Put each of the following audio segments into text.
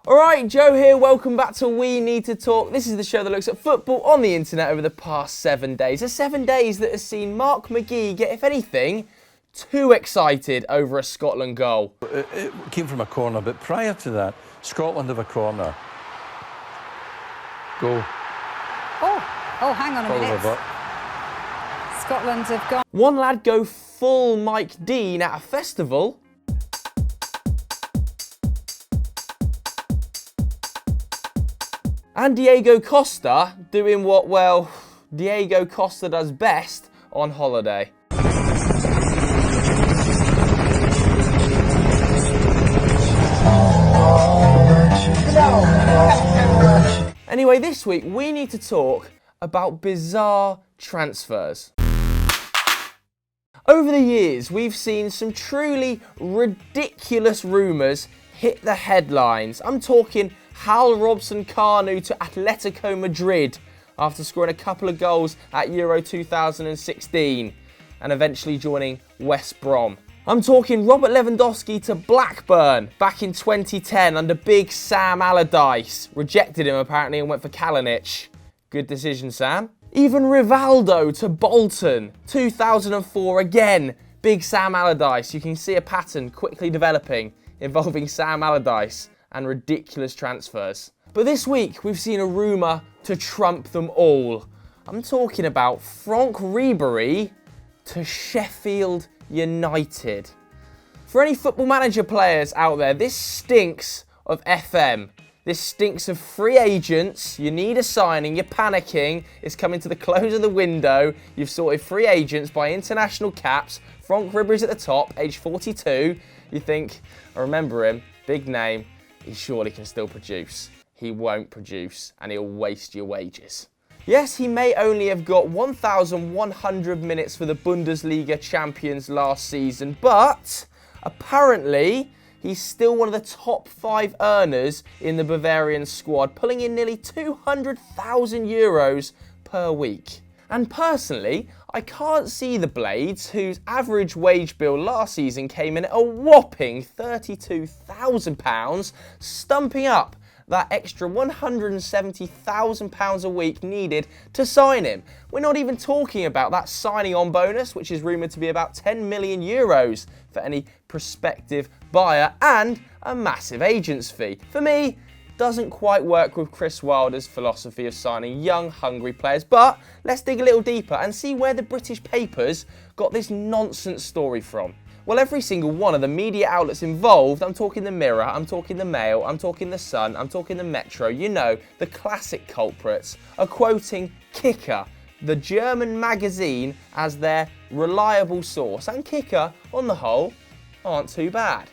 Alright, Joe here, welcome back to We Need to Talk. This is the show that looks at football on the internet over the past 7 days. The 7 days that has seen Mark McGee get, if anything, too excited over a Scotland goal. It came from a corner, but prior to that, Scotland have a corner. Go. Oh, hang on a minute. Scotland have gone. One lad go full Mike Dean at a festival. And Diego Costa doing what, well, Diego Costa does best on holiday. Anyway, this week we need to talk about bizarre transfers. Over the years, we've seen some truly ridiculous rumours hit the headlines. I'm talking Hal Robson-Kanu to Atletico Madrid after scoring a couple of goals at Euro 2016 and eventually joining West Brom. I'm talking Robert Lewandowski to Blackburn back in 2010 under big Sam Allardyce. Rejected him apparently and went for Kalinic. Good decision, Sam. Even Rivaldo to Bolton, 2004 again. Big Sam Allardyce. You can see a pattern quickly developing involving Sam Allardyce and ridiculous transfers. But this week we've seen a rumour to trump them all. I'm talking about Franck Ribery to Sheffield United. For any Football Manager players out there, this stinks of FM. This stinks of free agents. You need a signing, you're panicking. It's coming to the close of the window. You've sorted free agents by international caps. Franck Ribery's at the top, age 42. You think, I remember him, big name. He surely can still produce. He won't produce and he'll waste your wages. Yes, he may only have got 1,100 minutes for the Bundesliga champions last season, but apparently he's still one of the top 5 earners in the Bavarian squad, pulling in nearly 200,000 euros per week. And personally, I can't see the Blades, whose average wage bill last season came in at a whopping £32,000, stumping up that extra £170,000 a week needed to sign him. We're not even talking about that signing on bonus, which is rumoured to be about 10 million euros for any prospective buyer, and a massive agent's fee. For me, doesn't quite work with Chris Wilder's philosophy of signing young, hungry players, but let's dig a little deeper and see where the British papers got this nonsense story from. Well, every single one of the media outlets involved, I'm talking the Mirror, I'm talking the Mail, I'm talking the Sun, I'm talking the Metro, you know, the classic culprits, are quoting Kicker, the German magazine, as their reliable source. And Kicker, on the whole, aren't too bad.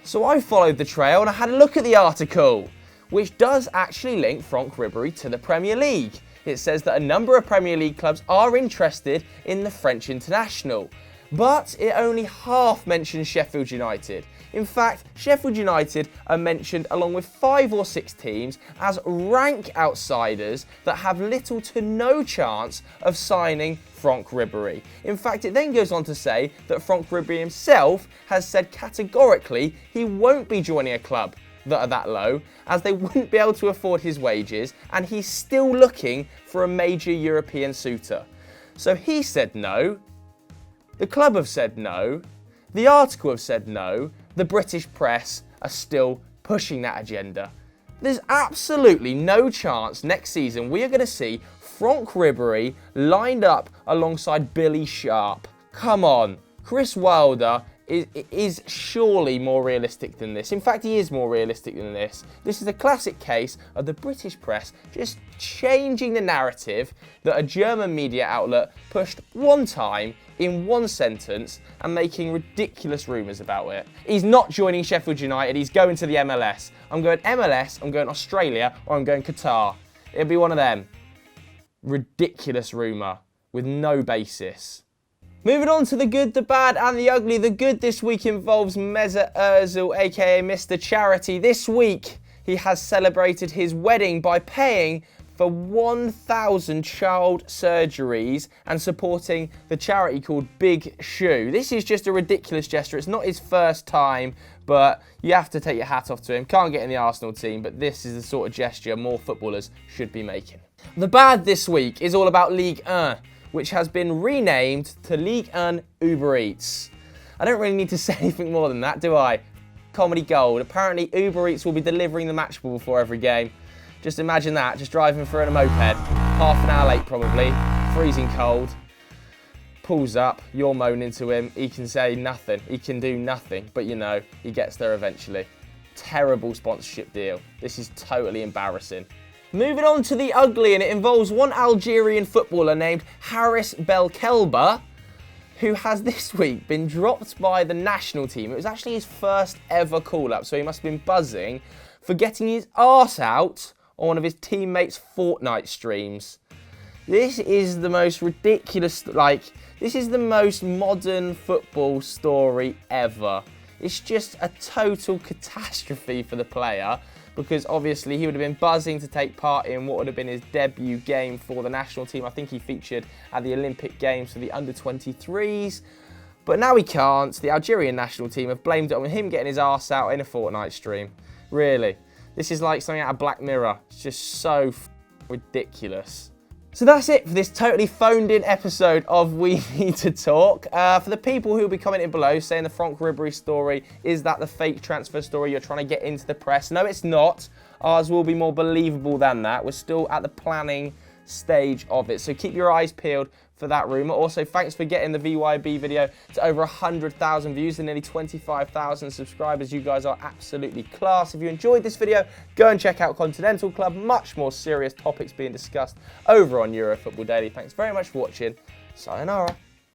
So I followed the trail and I had a look at the article, which does actually link Franck Ribery to the Premier League. It says that a number of Premier League clubs are interested in the French international. But it only half mentions Sheffield United. In fact, Sheffield United are mentioned along with 5 or 6 teams as rank outsiders that have little to no chance of signing Franck Ribery. In fact, it then goes on to say that Franck Ribery himself has said categorically he won't be joining a club that are that low, as they wouldn't be able to afford his wages, and he's still looking for a major European suitor. So he said no. The club have said no, the article have said no, the British press are still pushing that agenda. There's absolutely no chance next season we are going to see Franck Ribery lined up alongside Billy Sharp. Come on, Chris Wilder is surely more realistic than this. In fact, he is more realistic than this. This is a classic case of the British press just changing the narrative that a German media outlet pushed one time in one sentence and making ridiculous rumours about it. He's not joining Sheffield United, he's going to the MLS. I'm going MLS, I'm going Australia, or I'm going Qatar. It'll be one of them. Ridiculous rumour with no basis. Moving on to the good, the bad and the ugly. The good this week involves Mesut Ozil, aka Mr. Charity. This week he has celebrated his wedding by paying for 1,000 child surgeries and supporting the charity called Big Shoe. This is just a ridiculous gesture. It's not his first time, but you have to take your hat off to him. Can't get in the Arsenal team, but this is the sort of gesture more footballers should be making. The bad this week is all about Ligue 1, which has been renamed to Ligue 1 Uber Eats. I don't really need to say anything more than that, do I? Comedy gold. Apparently Uber Eats will be delivering the match ball before every game. Just imagine that, just driving through in a moped, half an hour late probably, freezing cold, pulls up, you're moaning to him, he can say nothing, he can do nothing, but you know, he gets there eventually. Terrible sponsorship deal. This is totally embarrassing. Moving on to the ugly, and it involves one Algerian footballer named Haris Belkelba, who has this week been dropped by the national team. It was actually his first ever call-up, so he must have been buzzing for getting his arse out on one of his teammates' Fortnite streams. This is the most ridiculous, this is the most modern football story ever. It's just a total catastrophe for the player, because obviously he would have been buzzing to take part in what would have been his debut game for the national team. I think he featured at the Olympic Games for the under-23s, but now he can't. The Algerian national team have blamed it on him getting his arse out in a Fortnite stream. Really. This is like something out of Black Mirror. It's just so ridiculous. So that's it for this totally phoned-in episode of We Need to Talk. For the people who will be commenting below saying the Franck Ribery story, is that the fake transfer story you're trying to get into the press? No, it's not. Ours will be more believable than that. We're still at the planning stage of it, so keep your eyes peeled for that rumour. Also, thanks for getting the VYB video to over 100,000 views and nearly 25,000 subscribers. You guys are absolutely class. If you enjoyed this video, go and check out Continental Club. Much more serious topics being discussed over on Euro Football Daily. Thanks very much for watching. Sayonara.